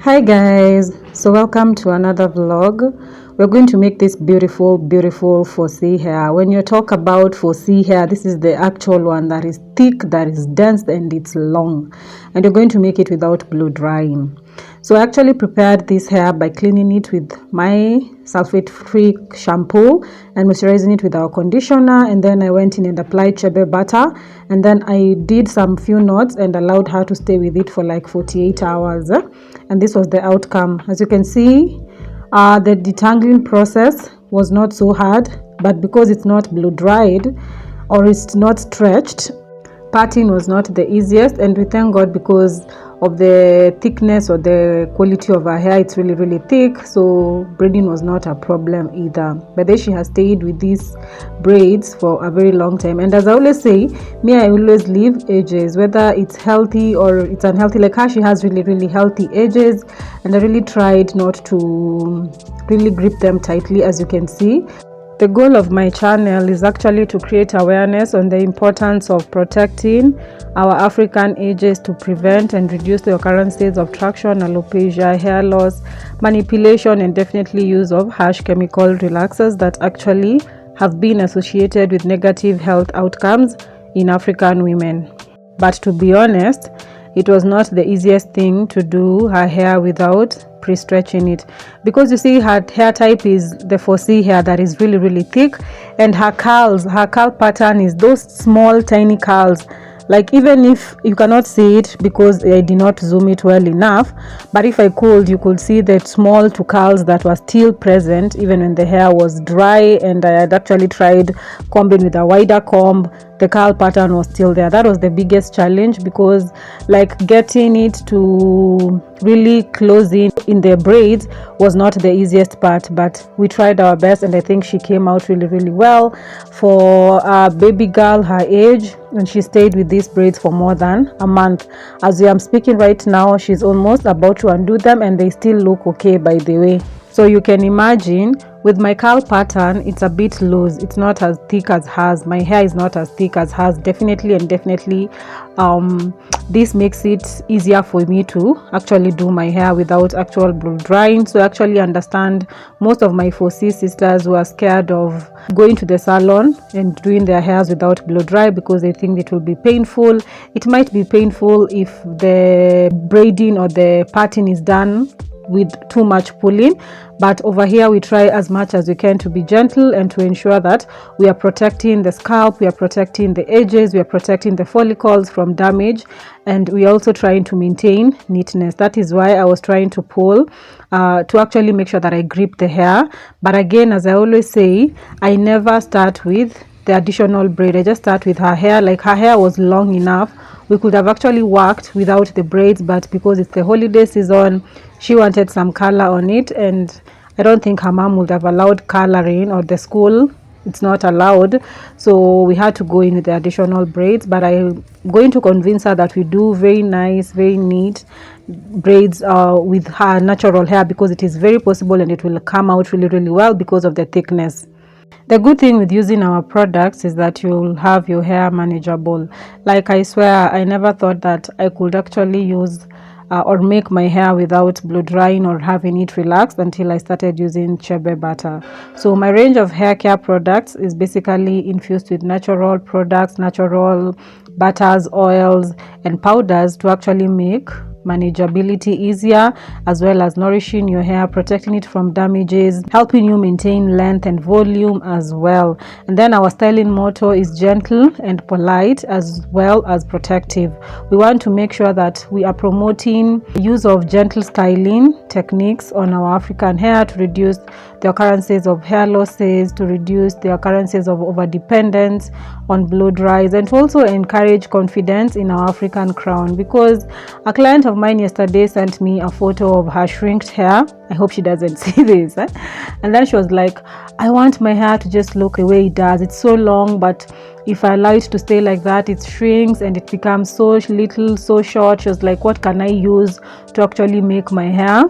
Hi guys, so welcome to another vlog. We're going to make this beautiful 4C hair. When you talk about 4C hair, this is the actual one that is thick, that is dense, and it's long, and you're going to make it without blow drying. So I actually prepared this hair by cleaning it with my sulfate-free shampoo and moisturizing it with our conditioner, and then I went in and applied Chebe Butter, and then I did some few knots and allowed her to stay with it for like 48 hours. And this was the outcome. As you can see, the detangling process was not so hard, but because it's not blow dried or it's not stretched, parting was not the easiest, and we thank God because of the thickness or the quality of her hair. It's really thick, so braiding was not a problem either. But then she has stayed with these braids for a very long time, and as I always say, me, I always leave edges, whether it's healthy or it's unhealthy. Like her, she has really healthy edges, and I really tried not to really grip them tightly. As you can see, the goal of my channel is actually to create awareness on the importance of protecting our African edges to prevent and reduce the occurrences of traction, alopecia, hair loss, manipulation, and definitely use of harsh chemical relaxers that actually have been associated with negative health outcomes in African women. But to be honest, it was not the easiest thing to do her hair without pre-stretching it, because you see her hair type is the 4C hair that is really thick, and her curl pattern is those small tiny curls. Like, even if you cannot see it because I did not zoom it well enough, but if I could, you could see the small two curls that were still present even when the hair was dry, and I had actually tried combing with a wider comb. The curl pattern was still there. That was the biggest challenge, because like getting it to really close in the braids was not the easiest part, but we tried our best, and I think she came out really well for a baby girl her age, and she stayed with these braids for more than a month. As I am speaking right now, she's almost about to undo them, and they still look okay, by the way. So you can imagine, with my curl pattern, it's a bit loose. It's not as thick as hers. My hair is not as thick as hers, definitely. This makes it easier for me to actually do my hair without actual blow drying. So I actually understand most of my 4C sisters who are scared of going to the salon and doing their hairs without blow dry, because they think it will be painful. It might be painful if the braiding or the parting is done with too much pulling, but over here we try as much as we can to be gentle and to ensure that we are protecting the scalp, we are protecting the edges, we are protecting the follicles from damage, and we are also trying to maintain neatness. That is why I was trying to pull to actually make sure that I grip the hair. But again, as I always say, I never start with the additional braid. I just start with her hair. Like, her hair was long enough, we could have actually worked without the braids, but because it's the holiday season, she wanted some color on it, and I don't think her mom would have allowed coloring, or the school, it's not allowed, so we had to go in with the additional braids. But I'm going to convince her that we do very nice, very neat braids with her natural hair, because it is very possible and it will come out really well because of the thickness. The good thing with using our products is that you'll have your hair manageable. Like, I swear, I never thought that I could actually use or make my hair without blow drying or having it relaxed until I started using Chebe Butter. So my range of hair care products is basically infused with natural products, natural butters, oils, and powders to actually make manageability easier, as well as nourishing your hair, protecting it from damages, helping you maintain length and volume as well. And then our styling motto is gentle and polite, as well as protective. We want to make sure that we are promoting the use of gentle styling techniques on our African hair to reduce the occurrences of hair losses, to reduce the occurrences of overdependence on blow dries, and to also encourage confidence in our African crown. Because a client of mine yesterday sent me a photo of her shrinked hair. I hope she doesn't see this, and then she was like, I want my hair to just look the way it does. It's so long, but if I allow it to stay like that, it shrinks and it becomes so little, so short. She was like, what can I use to actually make my hair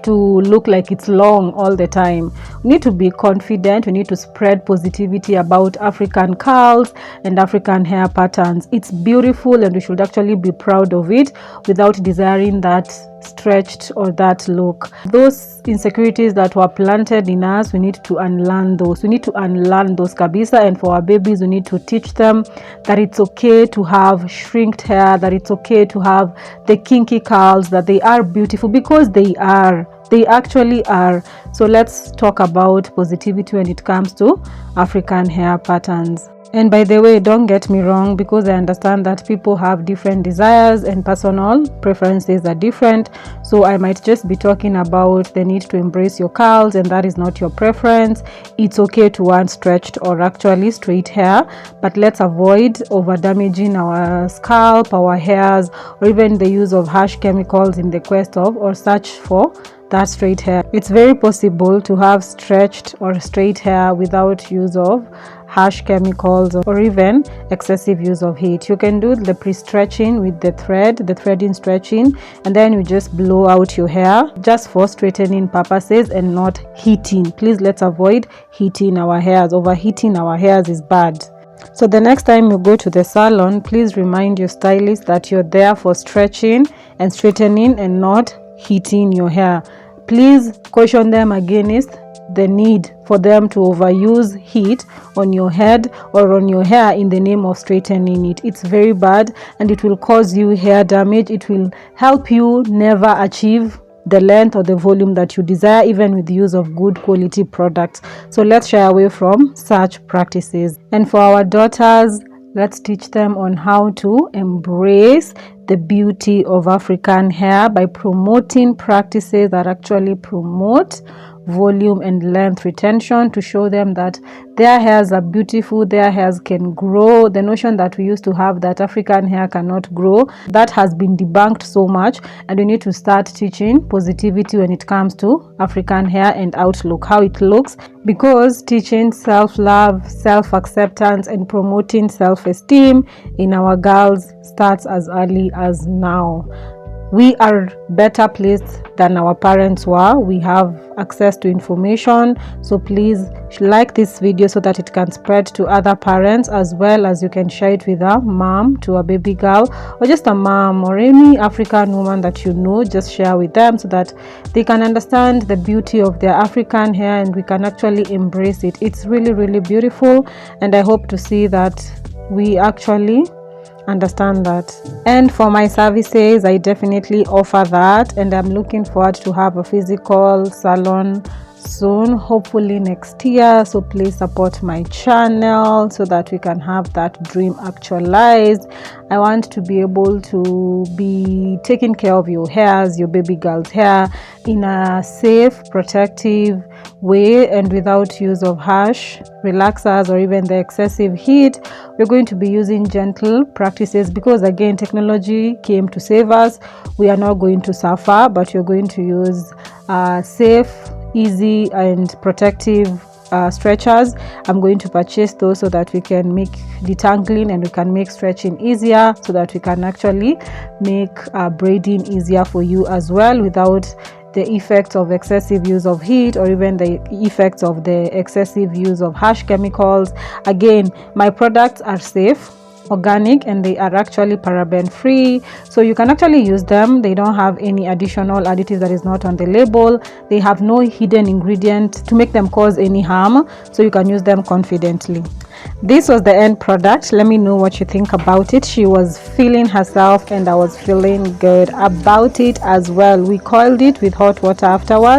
to look like it's long all the time? We need to be confident. We need to spread positivity about African curls and African hair patterns. It's beautiful and we should actually be proud of it without desiring that stretched or that look. Those insecurities that were planted in us, we need to unlearn those. We need to unlearn those kabisa. And for our babies, we need to teach them that it's okay to have shrinked hair, that it's okay to have the kinky curls, that they are beautiful, because they are. They actually are. So let's talk about positivity when it comes to African hair patterns. And by the way, don't get me wrong, because I understand that people have different desires and personal preferences are different. So I might just be talking about the need to embrace your curls, and that is not your preference. It's okay to want stretched or actually straight hair, but let's avoid over damaging our scalp, our hairs, or even the use of harsh chemicals in the quest of or search for that straight hair. It's very possible to have stretched or straight hair without use of harsh chemicals or even excessive use of heat. You can do the pre-stretching with the threading stretching, and then you just blow out your hair just for straightening purposes and not heating. Please, let's avoid heating our hairs. Overheating our hairs is bad. So the next time you go to the salon, please remind your stylist that you're there for stretching and straightening and not heating your hair. Please caution them against the need for them to overuse heat on your head or on your hair in the name of straightening it. It's very bad and it will cause you hair damage. It will help you never achieve the length or the volume that you desire, even with the use of good quality products. So let's shy away from such practices. And for our daughters, let's teach them on how to embrace the beauty of African hair by promoting practices that actually promote volume and length retention, to show them that their hairs are beautiful, their hairs can grow. The notion that we used to have that African hair cannot grow, that has been debunked so much, and we need to start teaching positivity when it comes to African hair and outlook, how it looks, because teaching self-love, self-acceptance and promoting self-esteem in our girls starts as early as now. We are better placed than our parents were. We have access to information. So please like this video so that it can spread to other parents, as well as you can share it with a mom, to a baby girl, or just a mom or any African woman that you know. Just share with them so that they can understand the beauty of their African hair and we can actually embrace it. It's really, really beautiful, and I hope to see that we actually understand that. And for my services, I definitely offer that, and I'm looking forward to have a physical salon soon, hopefully next year. So please support my channel so that we can have that dream actualized. I want to be able to be taking care of your hairs, your baby girl's hair, in a safe, protective way and without use of harsh relaxers or even the excessive heat. We're going to be using gentle practices because, again, technology came to save us. We are not going to suffer, but you're going to use safe, easy and protective stretchers. I'm going to purchase those so that we can make detangling and we can make stretching easier, so that we can actually make braiding easier for you as well, without the effects of excessive use of heat or even the effects of the excessive use of harsh chemicals. Again, my products are safe, organic, and they are actually paraben free, so you can actually use them. They don't have any additional additive that is not on the label. They have no hidden ingredient to make them cause any harm, so you can use them confidently. This was the end product. Let me know what you think about it. She was feeling herself and I was feeling good about it as well. We coiled it with hot water afterwards.